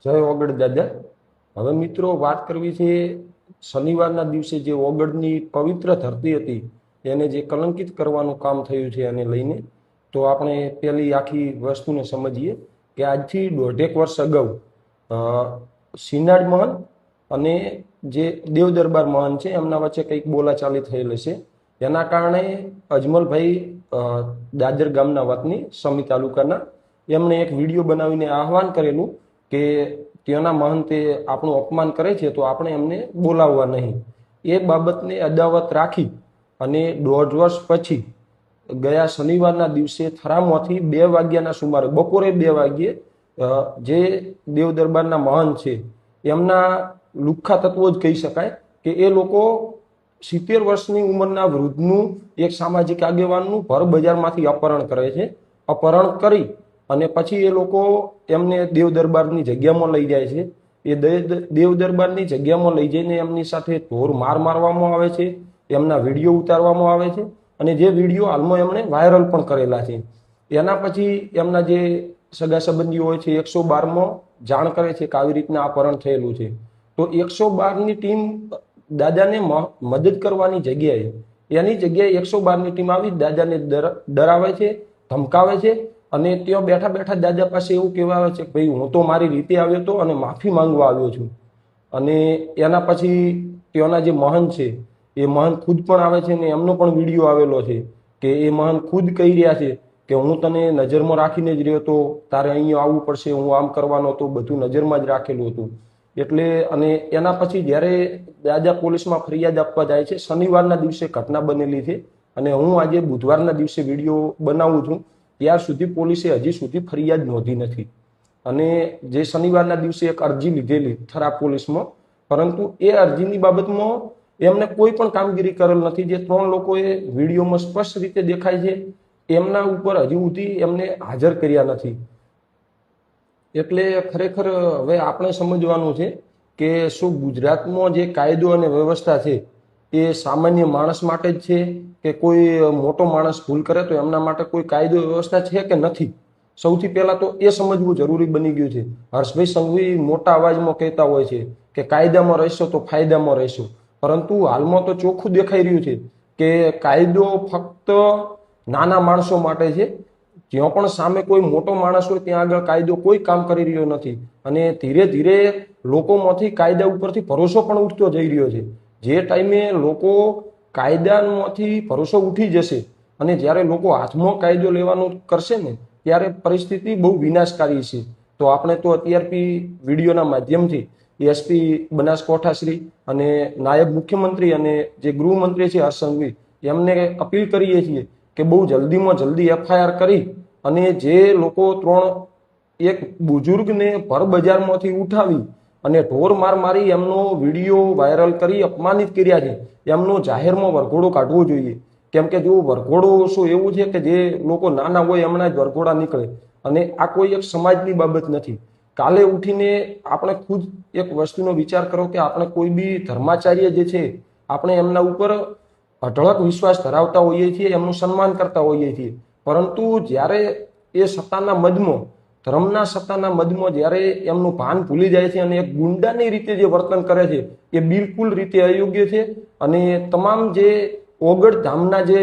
જય ઓગળ દાદા। હવે મિત્રો વાત કરવી છે શનિવારના દિવસે જે ઓગળની પવિત્ર ધરતી હતી એને જે કલંકિત કરવાનું કામ થયું છે એને લઈને। તો આપણે પેલી આખી વસ્તુને સમજીએ કે આજથી 1.5 વર્ષ અગાઉ સિનાડ મહંત અને જે દેવ દરબાર મહંત છે એમના વચ્ચે કંઈક બોલાચાલી થયેલી છે। એના કારણે અજમલભાઈ દાદર ગામના વતની સમી તાલુકાના એમણે એક વિડીયો બનાવીને આહવાન કરેલું કે ત્યાંના મહંતે આપણું અપમાન કરે છે તો આપણે એમને બોલાવવા નહીં। એ બાબતને અદાવત રાખી અને 1.5 વર્ષ પછી ગયા શનિવારના દિવસે થરામાંથી 2 વાગ્યાના સુમારે બપોરે 2 વાગ્યે જે દેવ દરબારના મહંત છે એમના લુખ્ખા તત્વો જ કહી શકાય કે એ લોકો 70 વર્ષની ઉંમરના વૃદ્ધનું એક સામાજિક આગેવાનનું ભર બજારમાંથી અપહરણ કરે છે। અપહરણ કરી અને પછી એ લોકો એમને દેવ દરબારની જગ્યામાં લઈ જાય છે। એ દેવ દરબારની જગ્યામાં લઈ જઈને એમની સાથે ઢોર માર મારવામાં આવે છે, એમના વિડીયો ઉતારવામાં આવે છે અને જે વિડીયો હાલમાં એમણે વાયરલ પણ કરેલા છે। એના પછી એમના જે સગા સંબંધીઓ હોય છે 112માં જાણ કરે છે કે આવી રીતના અપહરણ થયેલું છે। તો 112ની ટીમ દાદાને મદદ કરવાની જગ્યાએ એની જગ્યાએ 112ની ટીમ આવી દાદાને ડરાવે છે, ધમકાવે છે અને ત્યાં બેઠા બેઠા દાદા પાસે એવું કહેવા આવે છે કે ભાઈ હું તો મારી રીતે આવ્યો હતો અને માફી માંગવા આવ્યો છું। અને એના પછી ત્યાંના જે મહંત છે એ મહંત ખુદ પણ આવે છે ને એમનો પણ વિડીયો આવેલો છે કે એ મહંત ખુદ કહી રહ્યા છે કે હું તને નજરમાં રાખીને જ રહ્યો હતો, તારે અહીંયા આવવું પડશે, હું આમ કરવાનો હતો, બધું નજરમાં જ રાખેલું હતું। એટલે અને એના પછી જ્યારે દાદા પોલીસમાં ફરિયાદ આપવા જાય છે, શનિવારના દિવસે ઘટના બનેલી છે અને હું આજે બુધવારના દિવસે વિડીયો બનાવું છું, ત્યાર સુધી પોલીસે હજી સુધી ફરિયાદ નોંધી નથી। અને જે શનિવારના દિવસે એક અરજી લીધેલી થરા પોલીસમાં, પરંતુ એ અરજીની બાબતમાં એમને કોઈ પણ કામગીરી કરેલ નથી। જે 3 લોકોએ વિડીયોમાં સ્પષ્ટ રીતે દેખાય છે એમના ઉપર હજી સુધી એમને હાજર કર્યા નથી। એટલે ખરેખર હવે આપણે સમજવાનું છે કે શું ગુજરાતમાં જે કાયદો અને વ્યવસ્થા છે એ સામાન્ય માણસ માટે જ છે કે કોઈ મોટો માણસ ભૂલ કરે તો એમના માટે કોઈ કાયદો વ્યવસ્થા છે કે નથી? સૌથી પહેલા તો એ સમજવું જરૂરી બની ગયું છે। હર્ષભાઈ સંઘવી મોટા અવાજમાં કહેતા હોય છે કે કાયદામાં રહેશો તો ફાયદામાં રહેશો, પરંતુ હાલમાં તો ચોખ્ખું દેખાઈ રહ્યું છે કે કાયદો ફક્ત નાના માણસો માટે છે। જ્યાં પણ સામે કોઈ મોટો માણસ હોય ત્યાં આગળ કાયદો કોઈ કામ કરી રહ્યો નથી અને ધીરે ધીરે લોકોમાંથી કાયદા ઉપરથી ભરોસો પણ ઉઠતો જઈ રહ્યો છે। જે ટાઈમે લોકો કાયદામાંથી ભરોસો ઉઠી જશે અને જ્યારે લોકો હાથમાં કાયદો લેવાનું કરશે ને ત્યારે પરિસ્થિતિ બહુ વિનાશકારી છે। તો આપણે તો અત્યારથી વિડીયોના માધ્યમથી એસપી બનાસકાંઠા શ્રી અને નાયબ મુખ્યમંત્રી અને જે ગૃહમંત્રી છે હર્ષ સંઘવી એમને અપીલ કરીએ છીએ કે બહુ જલ્દીમાં જલ્દી એફઆઈઆર કરી અને જે લોકો 3 એક બુઝુર્ગને ભર બજારમાંથી ઉઠાવી અને ઢોર માર મારી એમનો વિડીયો વાયરલ કરી અપમાનિત કર્યા છે એમનો જાહેરમાં વરઘોડો કાઢવો જોઈએ। કેમ કે જો વરઘોડો શું એવું છે કે જે લોકો નાના હોય એમના જ વરઘોડા નીકળે અને આ કોઈ એક સમાજની બાબત નથી। કાલે ઉઠીને આપણે ખુદ એક વસ્તુનો વિચાર કરો કે આપણે કોઈ બી ધર્માચાર્ય જે છે આપણે એમના ઉપર અઢળક વિશ્વાસ ધરાવતા હોઈએ છીએ, એમનું સન્માન કરતા હોઈએ છીએ, પરંતુ જ્યારે એ સત્તાના મદમાં ધર્મના સત્તાના મદમાં જ્યારે એમનું ભાન ભૂલી જાય છે અને એક ગુંડાની રીતે જે વર્તન કરે છે એ બિલકુલ રીતે અયોગ્ય છે। અને તમામ જે ઓગળ ધામના જે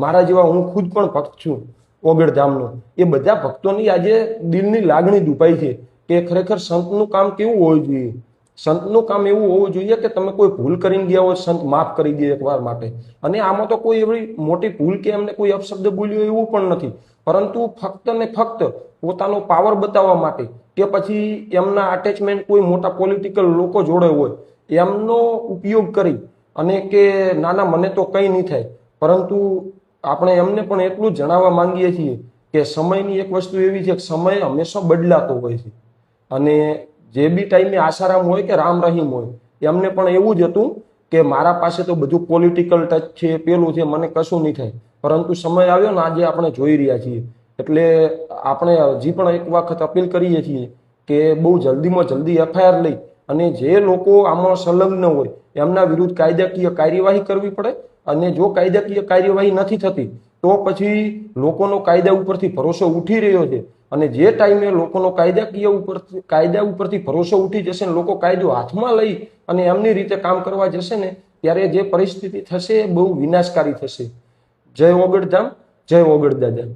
મારા જેવા હું ખુદ પણ ભક્ત છું ઓગળ ધામનો, એ બધા ભક્તોની આજે દિલની લાગણી દુભાઈ છે કે ખરેખર સંતનું કામ કેવું હોવું જોઈએ। સંતનું કામ એવું હોવું જોઈએ કે તમે કોઈ ભૂલ કરીને ગયા હોય, સંત માફ કરી દે એકવાર માટે। અને આમાં તો કોઈ એવી મોટી ભૂલ કે એમને કોઈ અપશબ્દ બોલ્યો એવું પણ નથી, પરંતુ ફક્ત ને ફક્ત પોતાનો પાવર બતાવવા માટે કે પછી એમના અટેચમેન્ટ કોઈ મોટા પોલિટિકલ લોકો જોડે હોય એમનો ઉપયોગ કરી અને કે નાના મને તો કંઈ નહીં થાય। પરંતુ આપણે એમને પણ એટલું જ જણાવવા માંગીએ છીએ કે સમયની એક વસ્તુ એવી છે કે સમય હંમેશા બદલાતો હોય છે અને જે બી ટાઈમે આસારામ હોય કે રામ રહીમ હોય એમને પણ એવું જ હતું કે મારા પાસે તો બધું પોલિટિકલ ટચ છે, પેલું છે, મને કશું નહીં થાય। પરંતુ સમય આવ્યો ને આજે આપણે જોઈ રહ્યા છીએ। એટલે આપણે હજી પણ એક વખત અપીલ કરીએ છીએ કે બહુ જલ્દીમાં જલ્દી એફઆઈઆર લઈ અને જે લોકો આમાં સંલગ્ન હોય એમના વિરુદ્ધ કાયદાકીય કાર્યવાહી કરવી પડે। અને જો કાયદાકીય કાર્યવાહી નથી થતી તો પછી લોકોનો કાયદા ઉપરથી ભરોસો ઉઠી રહ્યો છે અને જે ટાઈમે લોકોનો કાયદા ઉપરથી ભરોસો ઉઠી જશે ને લોકો કાયદો હાથમાં લઈ અને એમની રીતે કામ કરવા જશે ને ત્યારે જે પરિસ્થિતિ થશે એ બહુ વિનાશકારી થશે. જય ઓગળધામ, જય ઓગળ દાદા.